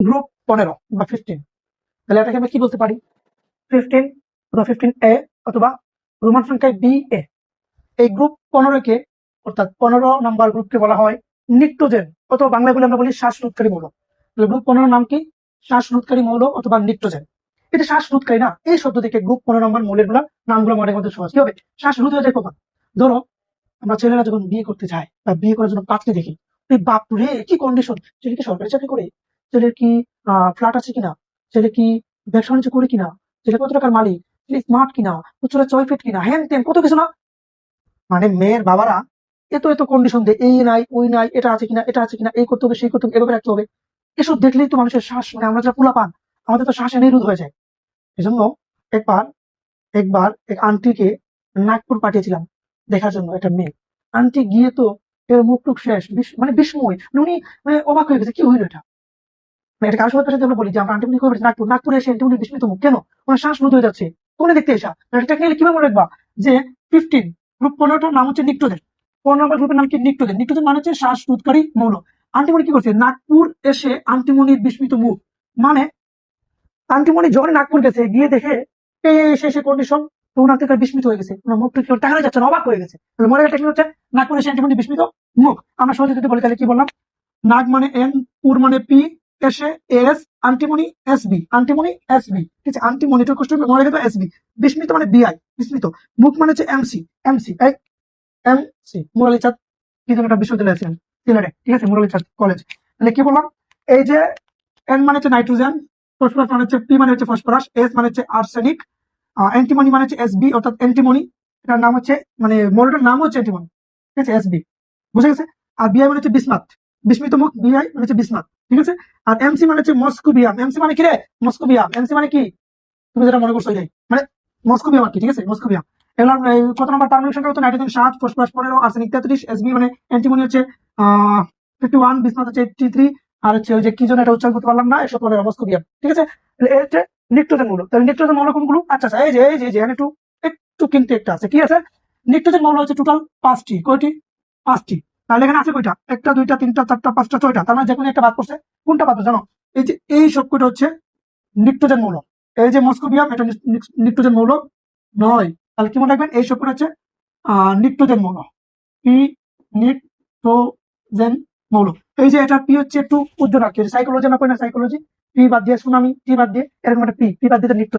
Group 15 বা 15, তাহলে এটাকে আমরা কি বলতে পারি? 15 অথবা 15A অথবা রোমান সংখ্যায় BA। এই গ্রুপ 15 কে, অর্থাৎ 15 নাম্বার গ্রুপকে বলা হয় নিক্টোজেন, অথবা বাংলায় বলে আমরা বলি শ্বাসরোধকারী মৌল। তাহলে গ্রুপ 15 নাম কি? শ্বাসরোধকারী মৌল অথবা নিক্টোজেন। এটা শ্বাসরোধকারী না, এই শব্দ থেকে গ্রুপ 15 নম্বর মৌলের গুলা নামগুলো মনে করতে সহজ। কি হবে? শ্বাসরোধ হয়ে যায় কখন? ধরো আমরা ছেলেরা যখন বিয়ে করতে যায় বা বিয়ে করার জন্য পাত্রী দেখি, এই বাপ রে কি কন্ডিশন! ছেলে কি সরকারি চাকরি করে? ছেলের কি ফ্ল্যাট আছে কিনা? ছেলে কি ব্যবসা বাণিজ্য করে কিনা? ছেলে কত টাকার মালিক? ছেলে স্মার্ট কিনা? উচ্চতা 6 ফিট কিনা? হ্যান ত্যান কত কিছু না। মানে মেয়ের বাবারা এত এত কন্ডিশন দেয়, এই নাই ওই নাই, এটা আছে কিনা, এটা আছে কিনা, এই করতে হবে, সেই করতে হবে, এভাবে রাখতে হবে। এসব দেখলেই তো মানুষের শ্বাস, মানে আমরা যারা পোলাপান, আমাদের তো শ্বাস নিরোধ হয়ে যায়। এজন্য একবার একবার এক আন্টিকে নাগপুর পাঠিয়েছিলাম দেখার জন্য, একটা মেয়ে। আন্টি গিয়ে তো এর মুখ টুক শেষ, মানে বিস্ময়, মানে উনি মানে অবাক হয়ে গেছে, কি হইলো এটা? মানে এটা কারোর সাথে আমরা বলি যে আমরা আন্টি করে নাগপুর, নাগপুরে এসে আন্টি বিস্মিত মুখ কেন? ওনার শ্বাস রোধ হয়ে যাচ্ছে। কোনে দেখতে এসা টেকনিক্যালি কিভাবে মনে রাখবা যে 15 গ্রুপ 15টার নাম হচ্ছে নিক্টোজেন। 15 নম্বর গ্রুপের নাম কি? নিক্টোজেন। নিক্টোজেন মানে হচ্ছে শ্বাস রোধকারী মৌল। আন্টিমণি কি করছে? নাগপুর এসে আন্টিমণির বিস্মিত মুখ, মানে আন্টিমণি যখন নাগপুর গেছে, গিয়ে দেখে সে কন্ডিশন, তো ওনার থেকে বিস্মিত হয়ে গেছে, ওনার মুখ থেকে টাকা যাচ্ছে না, অবাক হয়ে গেছে। মনে টেকনিক হচ্ছে নাগপুর এসে আন্টিমণি বিস্মিত মুখ। আমরা সহজে যদি বলি তাহলে কি বললাম? নাগ মানে এন, পুর মানে পি, এসে এস, আন্টিমনি এসবি, আন্টিমনি এসবি, ঠিক আছে? আন্টিমনি তো কষ্ট মনে রেখে এসবি। বিস্মিত মানে বিআই, বিস্মিত। মুখ মানে হচ্ছে এমসি, এমসি এই এমসি মুরালি চাঁদ কি যেন একটা বিশ্ববিদ্যালয় আছে সিলেটে, ঠিক আছে? মুরালি চাঁদ কলেজ। তাহলে কি বললাম? এই যে এন মানে হচ্ছে নাইট্রোজেন, ফসফরাস মানে হচ্ছে পি, মানে হচ্ছে ফসফরাস, এস মানে হচ্ছে আর্সেনিক, অ্যান্টিমনি মানে হচ্ছে এসবি অর্থাৎ অ্যান্টিমনি। এটার নাম হচ্ছে, মানে মডেলটার নাম হচ্ছে অ্যান্টিমনি, ঠিক আছে? এসবি, বুঝে গেছে? আর বিআই মানে হচ্ছে বিসমাথ, বিস্মিত মুখ, বিআই মানে হচ্ছে বিসমাথ, ঠিক আছে? আর এমসি মানে হচ্ছে মস্কোবিয়াম। এমসি মানে কি রে? মস্কোবিয়াম। এমসি মানে কি? তুমি যেটা মনে করছো এটাই, মানে মস্কোবিয়াম আর কি, ঠিক আছে? মস্কোবিয়াম। এগুলো কত নম্বর পারমাণবিক সংখ্যা হতো? নাইট্রোজেন 7, ফসফরাস 15, আর্সেনিক 33, এসবি মানে অ্যান্টিমনি হচ্ছে 51, বিসমাথ হচ্ছে 83, আর হচ্ছে ওই যে কি যেন এটা উচ্চারণ করতে পারলাম না, এসব পনেরো, মস্কোবিয়াম, ঠিক আছে? এর হচ্ছে নিক্টোজেন মৌল। তাহলে নিক্টোজেন মৌল কোনগুলো? আচ্ছা আচ্ছা, এই যে এখানে একটু একটু কিন্তু একটা আছে, কি আছে? নিক্টোজেন মৌল হচ্ছে টোটাল 5টি। কয়টি? 5টি। তাহলে এখানে আছে কয়টা? 1টা 2টা 3টা 4টা 5টা 6টা, তার মানে যে কোনো একটা বাদ পড়ছে। কোনটা বাদ পড়ছে জানো? এই যে এই সবকটা হচ্ছে নিক্টোজেন মৌল। এই যে মস্কোবিয়াম, এটা নিক্টোজেন মৌল নয়। তাহলে কি মনে রাখবেন? এই সবকটা হচ্ছে নিক্টোজেন মৌল, পি, নিক্টোজেন মৌল। এই যে এটা পি হচ্ছে একটু উজ্জ্বল রাখি, সাইকোলজি না কই না, সাইকোলজি, পি বাদ দিয়ে সুনামি, টি বাদ দিয়ে এরকম একটা পি বাদ দিয়ে নিক্টোজেন।